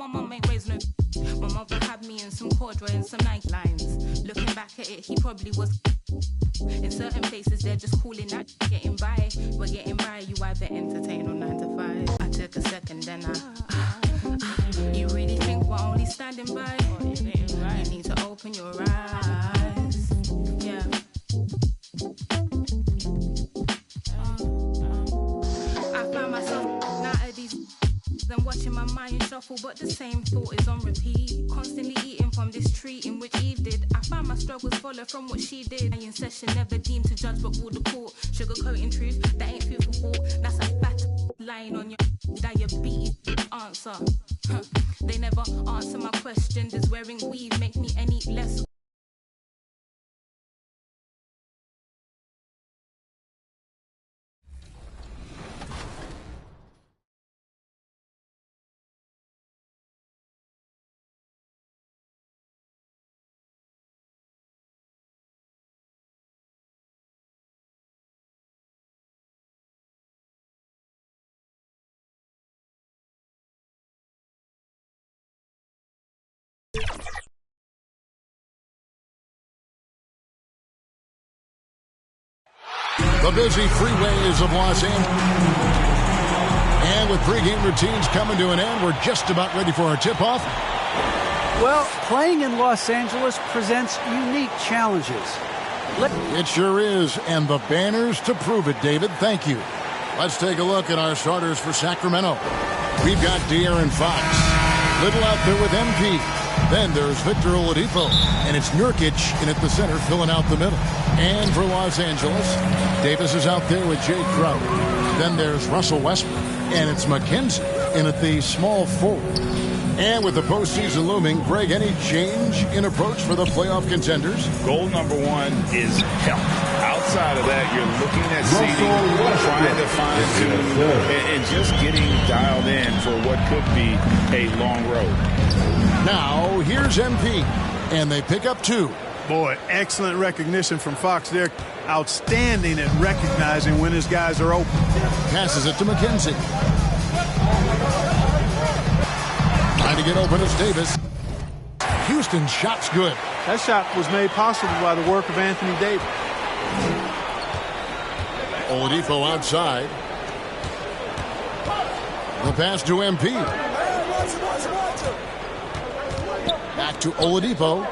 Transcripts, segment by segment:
my mum ain't raised no. My mother had me in some corduroy and some Nike lines. Looking back at it, he probably was. In certain places, they're just calling that getting by. But getting by, you either entertain or 9 to 5. I took a second, then you really think we're only standing by? Or you need to open your eyes. Yeah. I found myself out of these. I'm watching my mind shuffle, but the same thought is on repeat. Constantly eating from this tree in which Eve did. I found my struggles follow from what she did. In session, never deemed to judge but rule the court. Sugarcoating truth, that ain't food for thought. That's a fat lying on your diabetes answer. They never answer my question. Does wearing weave make me any less? The busy freeways of Los Angeles. And with pregame routines coming to an end, we're just about ready for our tip-off. Well, playing in Los Angeles presents unique challenges. It sure is, and the banners to prove it, David. Thank you. Let's take a look at our starters for Sacramento. We've got De'Aaron Fox. Little out there with MP. Then there's Victor Oladipo, and it's Nurkic in at the center, filling out the middle. And for Los Angeles, Davis is out there with Jay Crowder. Then there's Russell Westbrook, and it's McKenzie in at the small forward. And with the postseason looming, Greg, any change in approach for the playoff contenders? Goal number one is health. Outside of that, you're looking at seeding, trying to fine-tune, and just getting dialed in for what could be a long road. Now, here's MP, and they pick up 2. Boy, excellent recognition from Fox there. Outstanding at recognizing when his guys are open. Passes it to McKenzie. Trying to get open is Davis. Houston's shot's good. That shot was made possible by the work of Anthony Davis. Oladipo outside. The pass to MP. Back to Oladipo.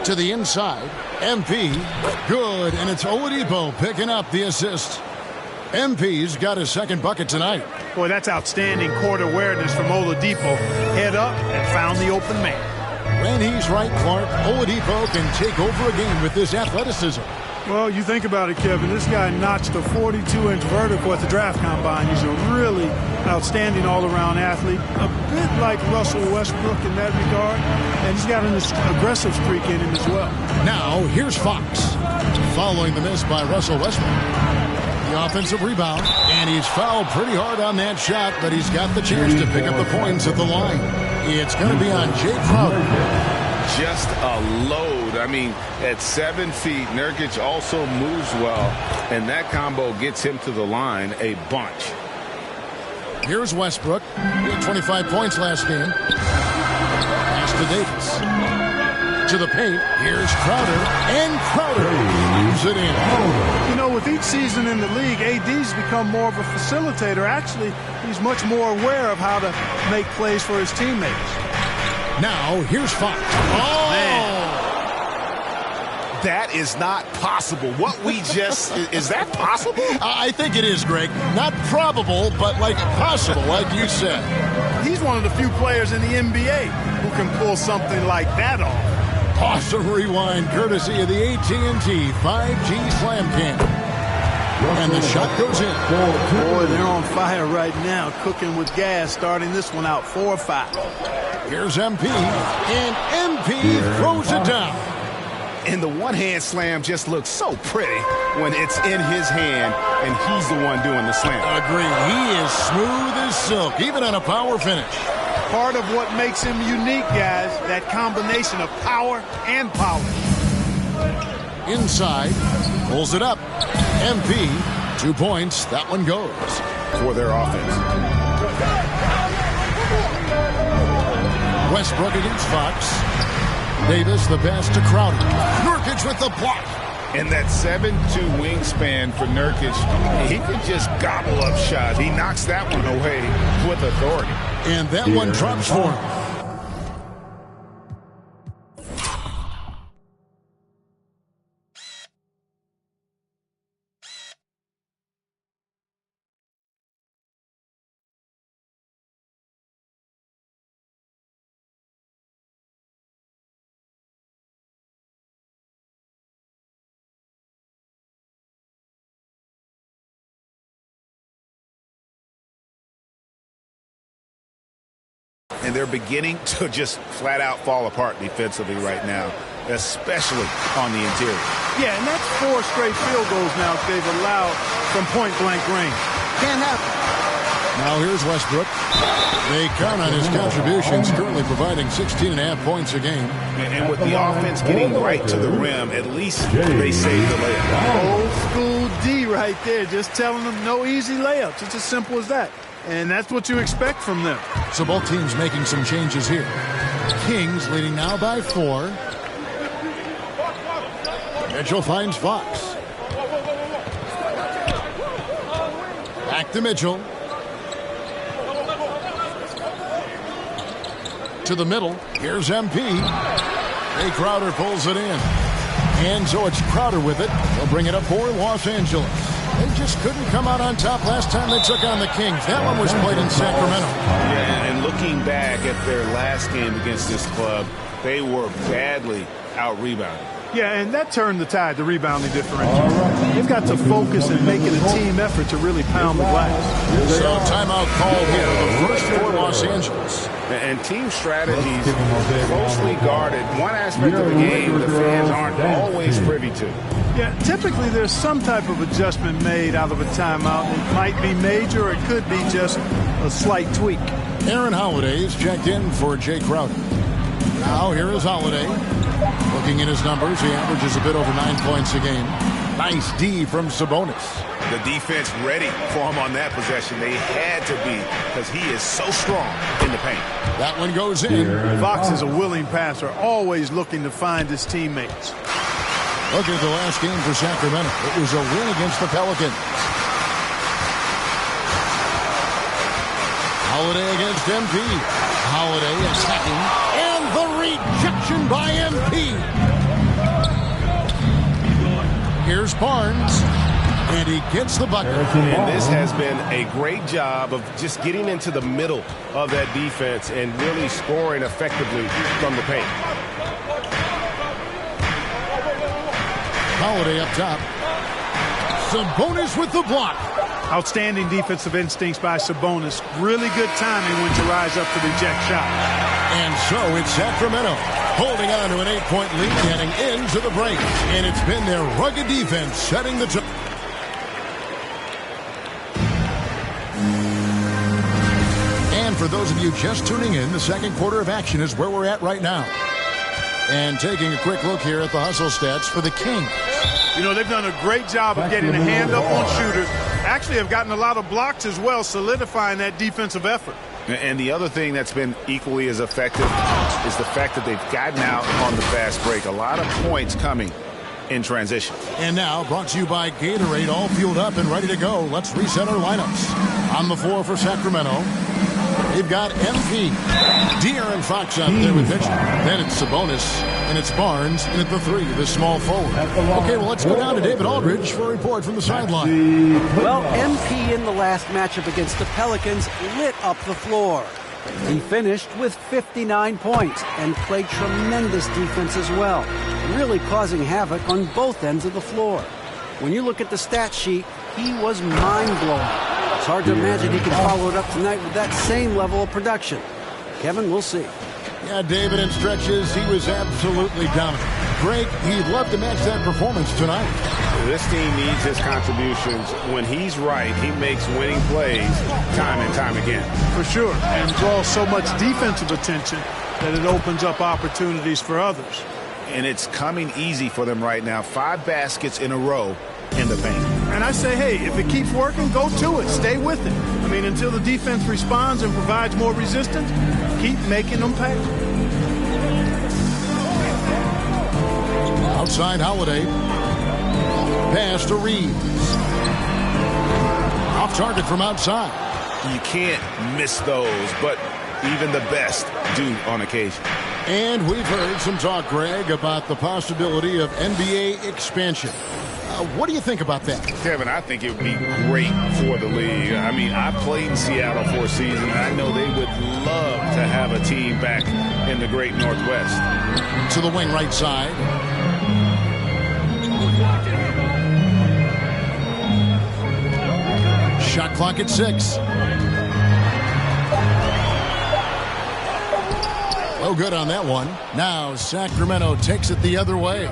To the inside. MP. Good. And it's Oladipo picking up the assist. MP's got his second bucket tonight. Boy, that's outstanding court awareness from Oladipo. Head up and found the open man. When he's right, Clark, Oladipo can take over a game with this athleticism. Well, you think about it, Kevin. This guy notched a 42-inch vertical at the draft combine. He's a really outstanding all-around athlete, a bit like Russell Westbrook in that regard, and he's got an aggressive streak in him as well. Now, here's Fox, following the miss by Russell Westbrook. The offensive rebound, and he's fouled pretty hard on that shot, but he's got the chance to pick up the points at the line. It's going to be on Jay Crowder. Just a load. I mean, at 7 feet, Nurkic also moves well, and that combo gets him to the line a bunch. Here's Westbrook. He had 25 points last game. Pass to Davis. To the paint. Here's Crowder, and Crowder leaves it in. You know, with each season in the league, AD's become more of a facilitator. Actually, he's much more aware of how to make plays for his teammates. Now, here's Fox. Oh! Man. That is not possible. What we just... is that possible? I think it is, Greg. Not probable, but like possible, like you said. He's one of the few players in the NBA who can pull something like that off. Awesome rewind, courtesy of the AT&T 5G Slam Cam. And the shot goes in. Boy, they're on fire right now, cooking with gas, starting this one out 4-5. Here's MP, and MP throws it down. And the one-hand slam just looks so pretty when it's in his hand and he's the one doing the slam. Agree. He is smooth as silk, even on a power finish. Part of what makes him unique, guys, that combination of power and polish. Inside, pulls it up. MP, 2 points. That one goes. For their offense. Westbrook against Fox. Davis, the pass to Crowder. Nurkic with the block. And that 7'2" wingspan for Nurkic, he can just gobble up shots. He knocks that one away with authority. And that one drops for him. And they're beginning to just flat out fall apart defensively right now, especially on the interior. Yeah, and that's 4 straight field goals now they've allowed from point-blank range. Can't happen. Now here's Westbrook. They count on his contributions, currently providing 16.5 points a game. And with the offense getting right to the rim, at least they save the layup. Old school D right there, just telling them no easy layups. It's as simple as that. And that's what you expect from them. So both teams making some changes here. Kings leading now by 4. Mitchell finds Fox. Back to Mitchell. To the middle. Here's MP. Jay Crowder pulls it in. And so it's Crowder with it. They'll bring it up for Los Angeles. They just couldn't come out on top last time they took on the Kings. That one was played in Sacramento. Yeah, and looking back at their last game against this club, they were badly out-rebounded. Yeah, and that turned the tide, the rebounding differential. They've got to focus and make it a team effort to really pound the glass. So timeout called here, the first for Los Angeles. And team strategies closely guarded. One aspect of the game the fans aren't always privy to. Yeah, typically there's some type of adjustment made out of a timeout. It might be major, or it could be just a slight tweak. Aaron Holiday is checked in for Jay Crowder. Now here is Holiday. Looking at his numbers, he averages a bit over 9 points a game. Nice D from Sabonis. The defense ready for him on that possession. They had to be, because he is so strong in the paint. That one goes in. Fox is a willing passer, always looking to find his teammates. Look at the last game for Sacramento. It was a win against the Pelicans. Holiday against MP. Holiday attacking. And the rejection by MP. Here's Barnes. And he gets the bucket. And this has been a great job of just getting into the middle of that defense and really scoring effectively from the paint. Holiday up top. Sabonis with the block. Outstanding defensive instincts by Sabonis. Really good timing when to rise up to the eject shot. And so it's Sacramento holding on to an 8-point lead heading into the break. And it's been their rugged defense setting the tone. And for those of you just tuning in, the second quarter of action is where we're at right now. And taking a quick look here at the hustle stats for the Kings. You know, they've done a great job of getting a hand up on shooters. Actually have gotten a lot of blocks as well, solidifying that defensive effort. And the other thing that's been equally as effective is the fact that they've gotten out on the fast break. A lot of points coming in transition. And now, brought to you by Gatorade, all fueled up and ready to go. Let's reset our lineups. On the floor for Sacramento, they've got MP. De'Aaron Fox out there with Mitchell. Then it's Sabonis, and it's Barnes, and at the 3, the small forward. Okay, well, let's go down to David Aldridge for a report from the sideline. Well, MP in the last matchup against the Pelicans lit up the floor. He finished with 59 points and played tremendous defense as well, really causing havoc on both ends of the floor. When you look at the stat sheet, he was mind-blowing. It's hard to imagine he can follow it up tonight with that same level of production. Kevin, we'll see. Yeah, David, in stretches, he was absolutely dominant. Greg, he'd love to match that performance tonight. This team needs his contributions. When he's right, he makes winning plays time and time again. For sure, and draws so much defensive attention that it opens up opportunities for others. And it's coming easy for them right now. 5 baskets in a row in the paint. And I say, hey, if it keeps working, go to it. Stay with it. I mean, until the defense responds and provides more resistance, keep making them pay. Outside Holiday. Pass to Reeves. Off target from outside. You can't miss those, but even the best do on occasion. And we've heard some talk, Greg, about the possibility of NBA expansion. What do you think about that? Kevin, I think it would be great for the league. I mean, I played in Seattle for a season, and I know they would love to have a team back in the great Northwest. To the wing right side. Shot clock at 6. Oh, good on that one. Now Sacramento takes it the other way.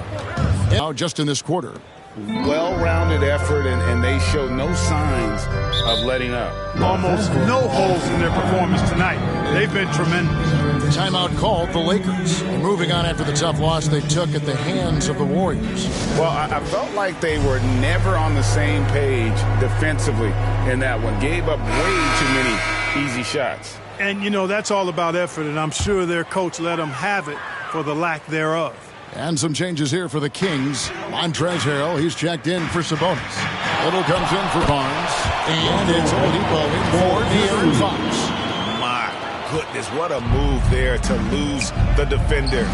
Now just in this quarter. Well-rounded effort, and they show no signs of letting up. Almost no holes in their performance tonight. They've been tremendous. Timeout called the Lakers. Moving on after the tough loss they took at the hands of the Warriors. Well, I felt like they were never on the same page defensively in that one. Gave up way too many easy shots. And, you know, that's all about effort, and I'm sure their coach let them have it for the lack thereof. And some changes here for the Kings. Montrezl Harrell, he's checked in for Sabonis. Little comes in for Barnes. And it's Oladipo in for De'Aaron Fox. My goodness, what a move there to lose the defender.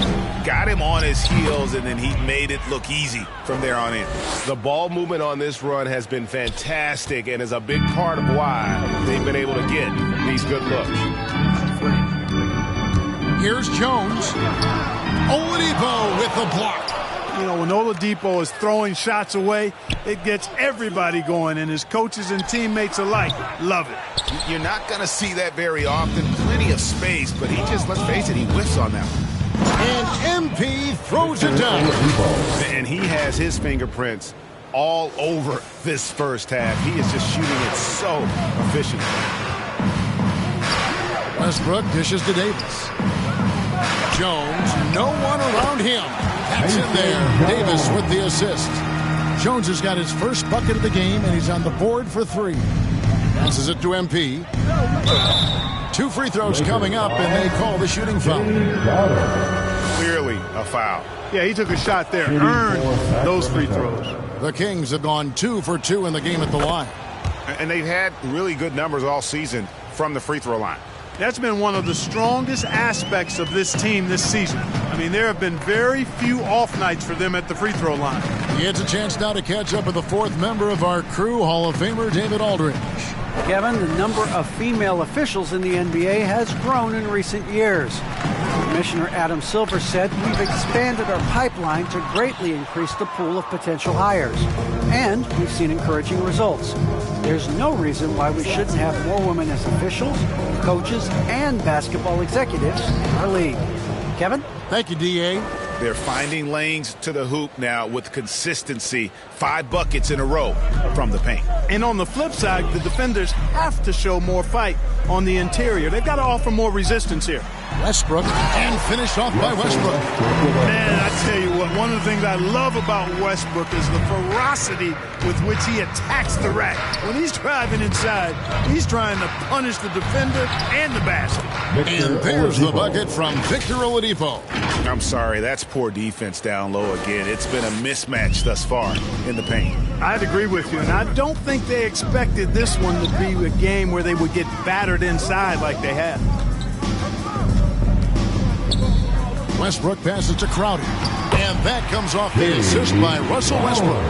Got him on his heels, and then he made it look easy from there on in. The ball movement on this run has been fantastic and is a big part of why they've been able to get these good looks. Here's Jones. Oladipo with the block. You know, when Oladipo is throwing shots away, it gets everybody going, and his coaches and teammates alike love it. You're not going to see that very often. Plenty of space, but he just, let's face it, he whiffs on that one. And MP throws it down. And he has his fingerprints all over this first half. He is just shooting it so efficiently. Westbrook dishes to Davis. Jones, no one around him. That's in there. Davis with the assist. Jones has got his first bucket of the game, and he's on the board for 3. Passes it to MP. 2 free throws coming up, and they call the shooting foul. Clearly a foul. Yeah, he took a shot there, earned those free throws. The Kings have gone 2 for 2 in the game at the line. And they've had really good numbers all season from the free throw line. That's been one of the strongest aspects of this team this season. I mean, there have been very few off nights for them at the free throw line. He gets a chance now to catch up with the 4th member of our crew, Hall of Famer David Aldridge. Kevin, the number of female officials in the NBA has grown in recent years. Commissioner Adam Silver said, "We've expanded our pipeline to greatly increase the pool of potential hires, and we've seen encouraging results. There's no reason why we shouldn't have more women as officials, coaches, and basketball executives in our league." Kevin? Thank you, DA. They're finding lanes to the hoop now with consistency. 5 buckets in a row from the paint. And on the flip side, the defenders have to show more fight on the interior. They've got to offer more resistance here. Westbrook, and finished off by Westbrook. Man, I tell you what, one of the things I love about Westbrook is the ferocity with which he attacks the rack. When he's driving inside, he's trying to punish the defender and the basket. And there's the bucket from Victor Oladipo. I'm sorry, that's poor defense down low again. It's been a mismatch thus far in the paint. I'd agree with you, and I don't think they expected this one to be a game where they would get battered inside like they have. Westbrook passes to Crowder. And that comes off the assist by Russell Westbrook.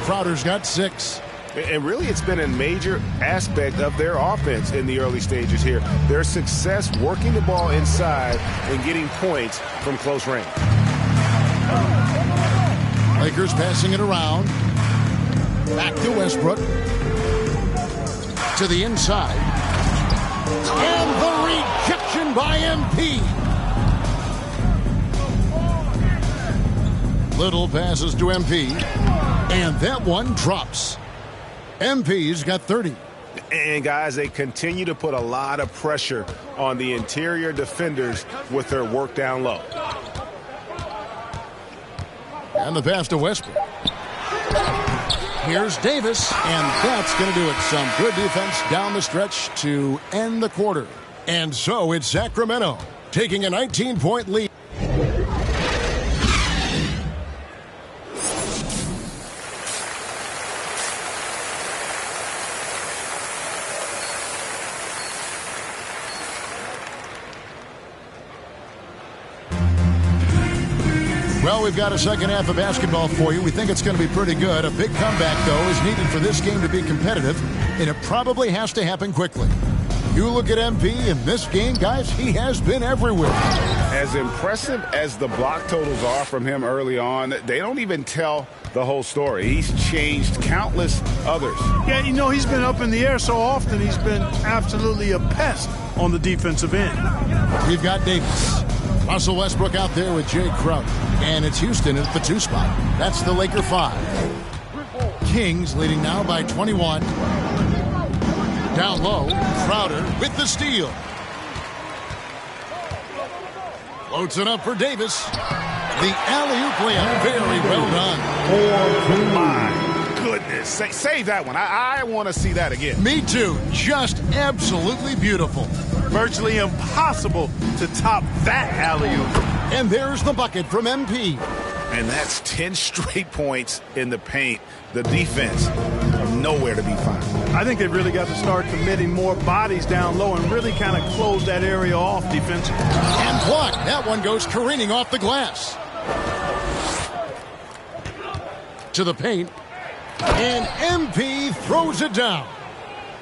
Crowder's got 6. And really, it's been a major aspect of their offense in the early stages here. Their success working the ball inside and getting points from close range. Lakers passing it around. Back to Westbrook. To the inside. And the rejection by MP. Little passes to MP. And that one drops. MP's got 30. And, guys, they continue to put a lot of pressure on the interior defenders with their work down low. And the pass to Westbrook. Here's Davis, and that's going to do it. Some good defense down the stretch to end the quarter. And so it's Sacramento taking a 19-point lead. Well, we've got a second half of basketball for you. We think it's going to be pretty good. A big comeback, though, is needed for this game to be competitive, and it probably has to happen quickly. You look at MP in this game, guys, he has been everywhere. As impressive as the block totals are from him early on, they don't even tell the whole story. He's changed countless others. Yeah, you know, he's been up in the air so often, he's been absolutely a pest on the defensive end. We've got Davis. Russell Westbrook out there with Jay Crowder. And it's Houston at the 2 spot. That's the Laker 5. Kings leading now by 21. Down low, Crowder with the steal. Floats it up for Davis. The alley-oop layup, very well done. Oh, my goodness. Save that one. I want to see that again. Me too. Just absolutely beautiful. Virtually impossible to top that alley-oop. And there's the bucket from MP. And that's 10 straight points in the paint. The defense, nowhere to be found. I think they've really got to start committing more bodies down low and really kind of close that area off defensively. And blocked. That one goes careening off the glass. To the paint. And MP throws it down.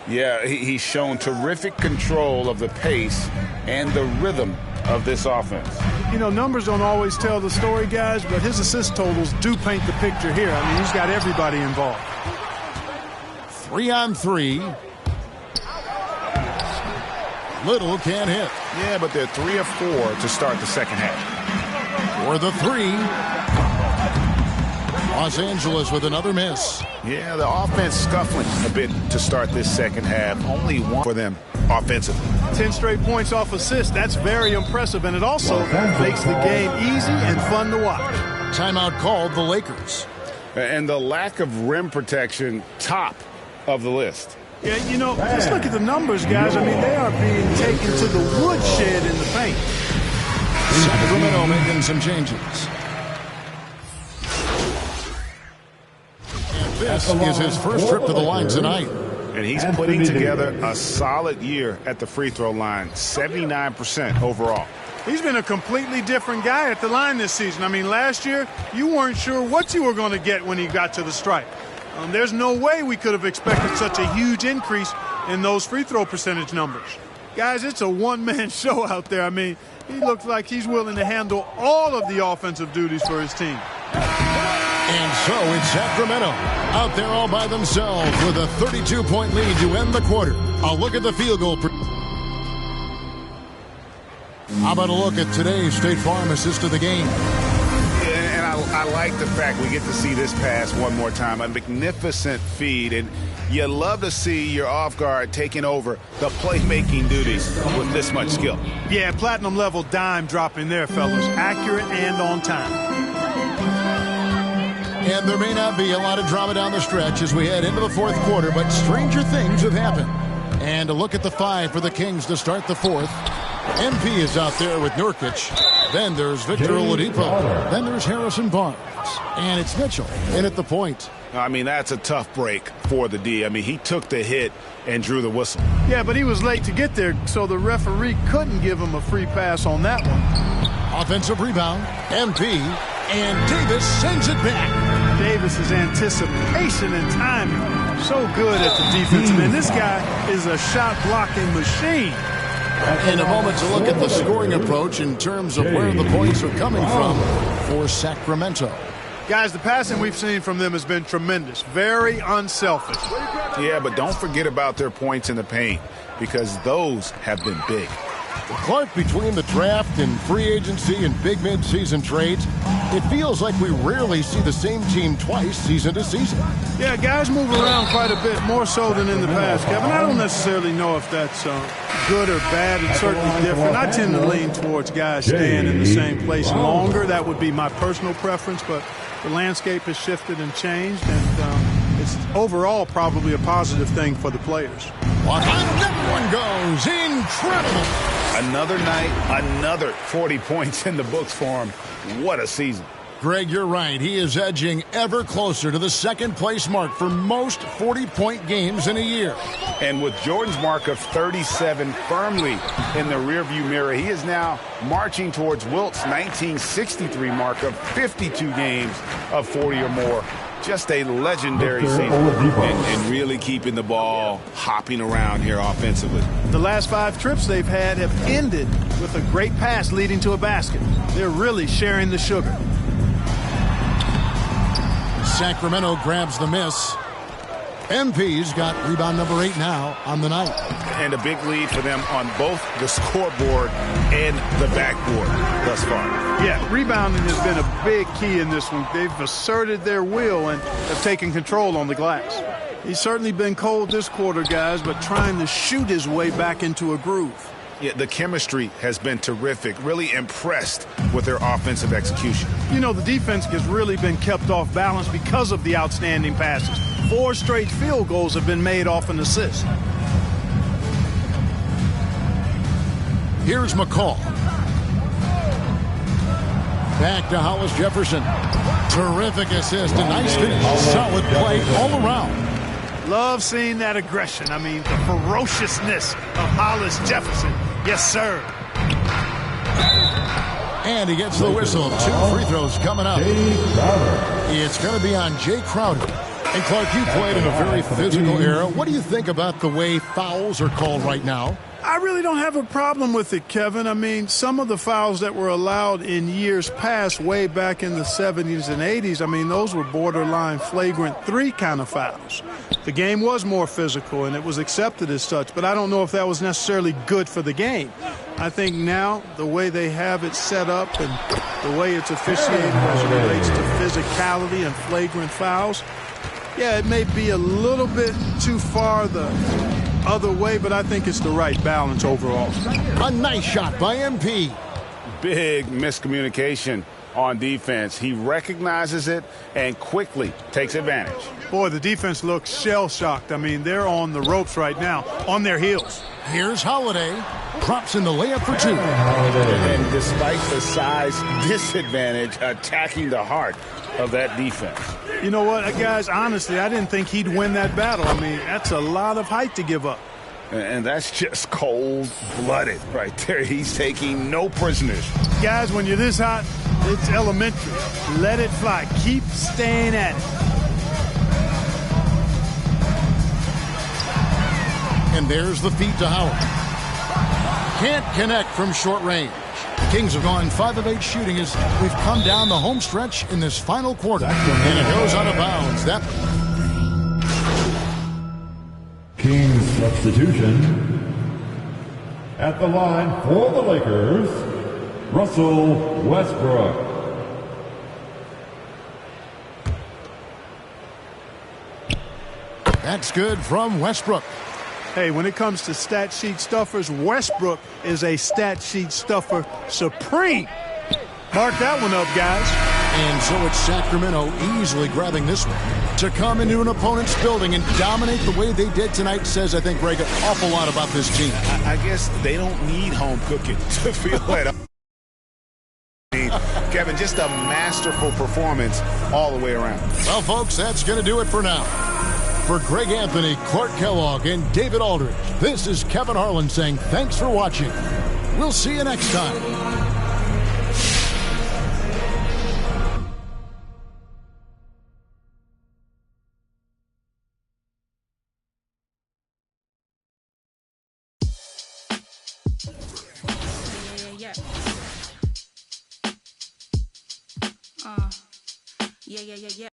Yeah, he's shown terrific control of the pace and the rhythm of this offense. You know, numbers don't always tell the story, guys, but his assist totals do paint the picture here. I mean, he's got everybody involved. 3 on 3. Little can't hit. Yeah, but they're 3 of 4 to start the second half. For the 3. Los Angeles with another miss. Yeah, the offense scuffling a bit to start this second half. Only 1 for them offensively. 10 straight points off assists. That's very impressive, and it also makes the game easy and fun to watch. Timeout called the Lakers. And the lack of rim protection, top of the list. Yeah, you know, just look at the numbers, guys. I mean, they are being taken to the woodshed in the paint. Sacramento making some changes. And this is his first trip to the line tonight. And he's putting together a solid year at the free throw line, 79% overall. He's been a completely different guy at the line this season. I mean, last year, you weren't sure what you were going to get when he got to the stripe. There's no way we could have expected such a huge increase in those free throw percentage numbers. Guys, it's a one-man show out there. I mean, he looks like he's willing to handle all of the offensive duties for his team. And so it's Sacramento out there all by themselves with a 32-point lead to end the quarter. A look at the field goal. How about a look at today's State Farm assist of the game? And I like the fact we get to see this pass one more time. A magnificent feed, and you love to see your off guard taking over the playmaking duties with this much skill. Yeah, platinum level dime dropping there, fellas. Accurate and on time. And there may not be a lot of drama down the stretch as we head into the fourth quarter, but stranger things have happened. And a look at the 5 for the Kings to start the fourth. MP is out there with Nurkic. Then there's Victor Oladipo. Then there's Harrison Barnes. And it's Mitchell in at the point. I mean, that's a tough break for the D. I mean, he took the hit and drew the whistle. Yeah, but he was late to get there, so the referee couldn't give him a free pass on that one. Offensive rebound, MP, and Davis sends it back. Davis's anticipation and timing, so good at the defensive end. This guy is a shot-blocking machine. In a moment to look at the scoring approach in terms of where the points are coming from for Sacramento. Guys, the passing we've seen from them has been tremendous. Very unselfish. Yeah, but don't forget about their points in the paint, because those have been big. Clark, between the draft and free agency and big mid-season trades, it feels like we rarely see the same team twice season to season. Yeah, guys move around quite a bit, more so than in the past, Kevin. I don't necessarily know if that's good or bad. It's certainly different. I tend to lean towards guys staying in the same place longer. That would be my personal preference, but the landscape has shifted and changed, and it's overall probably a positive thing for the players. That one goes incredible. Another night, another 40 points in the books for him. What a season. Greg, you're right. He is edging ever closer to the second-place mark for most 40-point games in a year. And with Jordan's mark of 37 firmly in the rearview mirror, he is now marching towards Wilt's 1963 mark of 52 games of 40 or more. Just a legendary season, and really keeping the ball hopping around here offensively. The last 5 trips they've had have ended with a great pass leading to a basket. They're really sharing the sugar. Sacramento grabs the miss. MP's got rebound number 8 now on the night. And a big lead for them on both the scoreboard and the backboard thus far. Yeah, rebounding has been a big key in this one. They've asserted their will and have taken control on the glass. He's certainly been cold this quarter, guys, but trying to shoot his way back into a groove. Yeah, the chemistry has been terrific. Really impressed with their offensive execution. You know, the defense has really been kept off balance because of the outstanding passes. 4 straight field goals have been made off an assist. Here's McCall. Back to Hollis Jefferson. Terrific assist. A nice finish. Solid play all around. Love seeing that aggression. I mean, the ferociousness of Hollis Jefferson. Yes, sir. And he gets the whistle. 2 free throws coming up. It's going to be on Jay Crowder. And Clark, you played in a very physical era. What do you think about the way fouls are called right now? I really don't have a problem with it, Kevin. I mean, some of the fouls that were allowed in years past, way back in the 70s and 80s, I mean, those were borderline flagrant 3 kind of fouls. The game was more physical, and it was accepted as such, but I don't know if that was necessarily good for the game. I think now the way they have it set up and the way it's officiated as it relates to physicality and flagrant fouls, yeah, it may be a little bit too far the other way, but I think it's the right balance overall. A nice shot by MP. Big miscommunication on defense. He recognizes it and quickly takes advantage. Boy, the defense looks shell-shocked. I mean, they're on the ropes right now, on their heels. Here's Holiday. Props in the layup for 2. And despite the size disadvantage, attacking the heart of that defense. You know what, guys, honestly, I didn't think he'd win that battle. I mean, that's a lot of height to give up. And that's just cold-blooded right there. He's taking no prisoners. Guys, when you're this hot, it's elementary. Let it fly. Keep staying at it. And there's the feed to Howard. Can't connect from short range. Kings have gone 5 of 8 shooting as we've come down the home stretch in this final quarter. And it goes out of bounds. That Kings substitution. At the line for the Lakers, Russell Westbrook. That's good from Westbrook. Hey, when it comes to stat sheet stuffers, Westbrook is a stat sheet stuffer supreme. Mark that one up, guys. And so it's Sacramento easily grabbing this one. To come into an opponent's building and dominate the way they did tonight says, I think, Greg, an awful lot about this team. I guess they don't need home cooking to feel that. Kevin, just a masterful performance all the way around. Well, folks, that's going to do it for now. For Greg Anthony, Clark Kellogg, and David Aldridge, this is Kevin Harlan saying thanks for watching. We'll see you next time. Yeah.